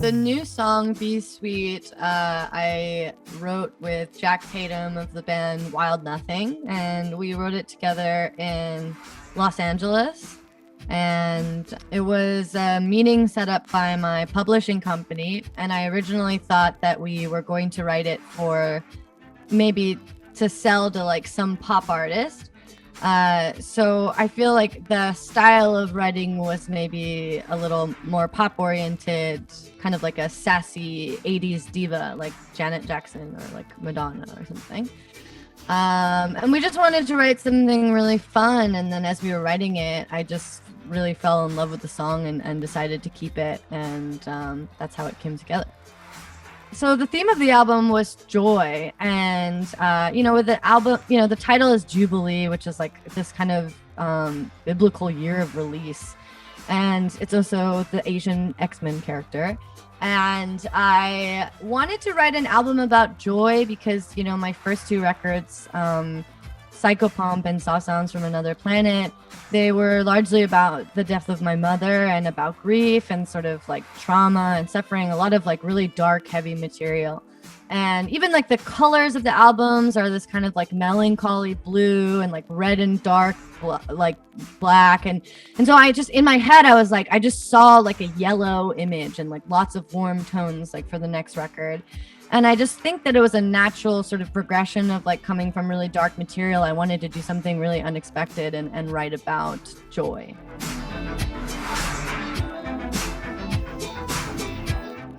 The new song, Be Sweet, I wrote with Jack Tatum of the band Wild Nothing, and we wrote it together in Los Angeles. And it was a meeting set up by my publishing company, and I originally thought that we were going to write it for maybe to sell to like some pop artist. So I feel like the style of writing was maybe a little more pop oriented, kind of like a sassy 80s diva like Janet Jackson or like Madonna or something. And we just wanted to write something really fun. And then as we were writing it, I just really fell in love with the song and decided to keep it. And that's how it came together. So the theme of the album was joy, and with the album, the title is Jubilee, which is like this kind of biblical year of release, and it's also the Asian X-Men character. And I wanted to write an album about joy because my first two records, Psychopomp and Saw Sounds from Another Planet, they were largely about the death of my mother and about grief and sort of like trauma and suffering, a lot of like really dark, heavy material. And even like the colors of the albums are this kind of like melancholy blue and like red and dark, like black. And so I just, in my head, I was like, I just saw like a yellow image and like lots of warm tones like for the next record. And I just think that it was a natural sort of progression of like coming from really dark material. I wanted to do something really unexpected and write about joy.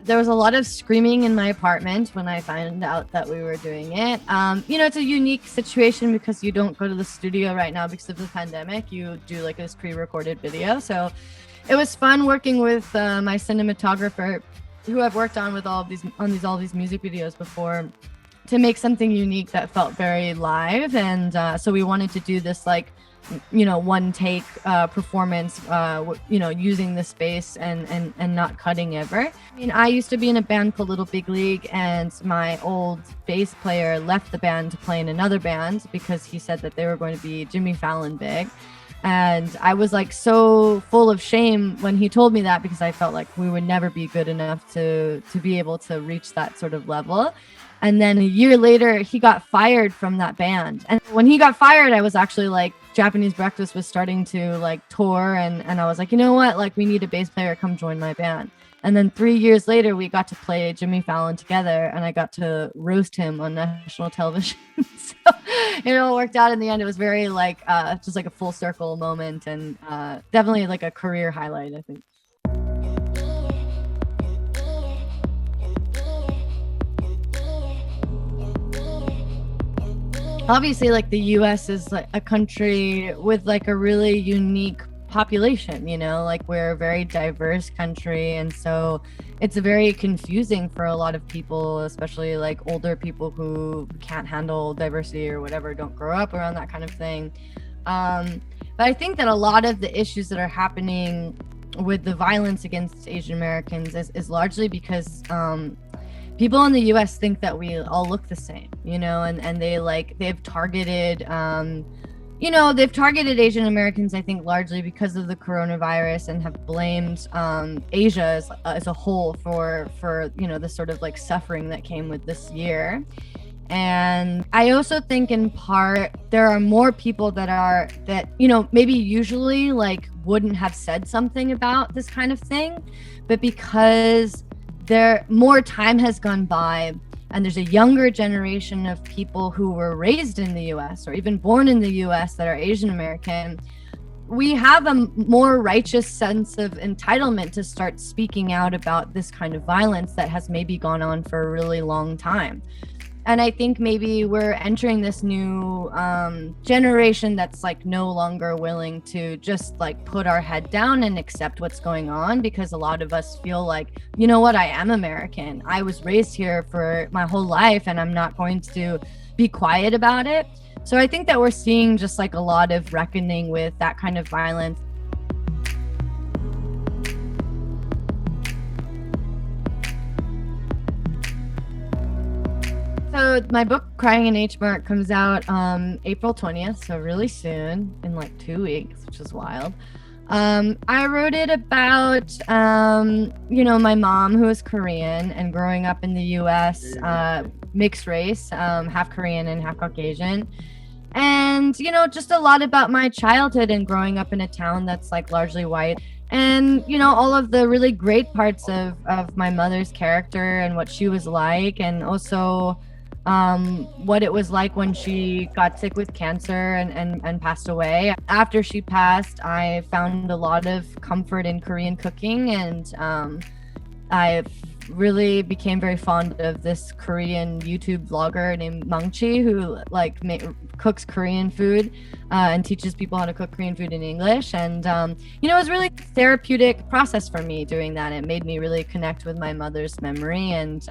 There was a lot of screaming in my apartment when I found out that we were doing it. It's a unique situation because you don't go to the studio right now because of the pandemic. You do like this pre-recorded video. So it was fun working with my cinematographer, who I've worked on with all these music videos before, to make something unique that felt very live. And so we wanted to do this like, one take performance, using the space and not cutting ever. I mean, I used to be in a band called Little Big League, and my old bass player left the band to play in another band because he said that they were going to be Jimmy Fallon big. And I was like so full of shame when he told me that, because I felt like we would never be good enough to be able to reach that sort of level. And then a year later, he got fired from that band. And when he got fired, I was actually like, Japanese Breakfast was starting to like tour. And I was like, you know what? Like, we need a bass player, come join my band. And then 3 years later, we got to play Jimmy Fallon together, and I got to roast him on national television. So it all worked out in the end. It was very like just like a full circle moment, and definitely like a career highlight, I think. Obviously, like the US is like a country with like a really unique population, like we're a very diverse country, and so it's very confusing for a lot of people, especially like older people who can't handle diversity or whatever, don't grow up around that kind of thing. But I think that a lot of the issues that are happening with the violence against Asian Americans is largely because people in the US think that we all look the same, and they've targeted they've targeted Asian Americans, I think, largely because of the coronavirus, and have blamed Asia as a whole for the sort of like suffering that came with this year. And I also think in part there are more people that maybe usually like wouldn't have said something about this kind of thing, but because more time has gone by, and there's a younger generation of people who were raised in the US or even born in the US that are Asian American, we have a more righteous sense of entitlement to start speaking out about this kind of violence that has maybe gone on for a really long time. And I think maybe we're entering this new generation that's like no longer willing to just like put our head down and accept what's going on, because a lot of us feel like, you know what, I am American. I was raised here for my whole life, and I'm not going to be quiet about it. So I think that we're seeing just like a lot of reckoning with that kind of violence. So my book, Crying in H Mart, comes out April 20th, so really soon, in like 2 weeks, which is wild. I wrote it about, my mom who is Korean and growing up in the US, mixed race, half Korean and half Caucasian. And, just a lot about my childhood and growing up in a town that's like largely white. And, all of the really great parts of my mother's character and what she was like. And also, what it was like when she got sick with cancer and passed away. After she passed, I found a lot of comfort in Korean cooking, and I really became very fond of this Korean YouTube vlogger named Mangchi, who like cooks Korean food and teaches people how to cook Korean food in English. And it was really therapeutic process for me doing that. It made me really connect with my mother's memory, and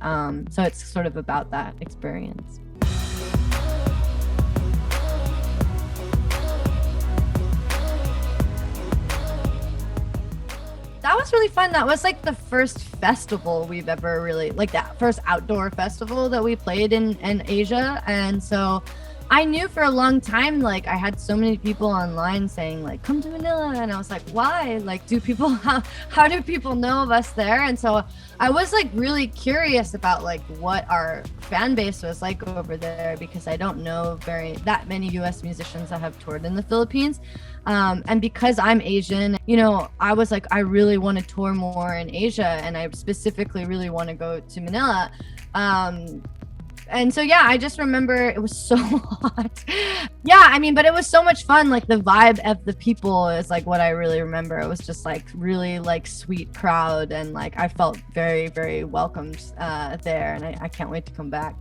so it's sort of about that experience. That was really fun. That was like the first festival we've ever really, like that first outdoor festival that we played in Asia. And so I knew for a long time, like I had so many people online saying like, come to Manila. And I was like, why? Like, how do people know of us there? And so I was like really curious about like what our fan base was like over there, because I don't know that many US musicians that have toured in the Philippines. And because I'm Asian, I was like, I really want to tour more in Asia, and I specifically really want to go to Manila. And so, yeah, I just remember it was so hot. Yeah, I mean, but it was so much fun. Like the vibe of the people is like what I really remember. It was just like really like sweet crowd, and like I felt very, very welcomed there, and I can't wait to come back.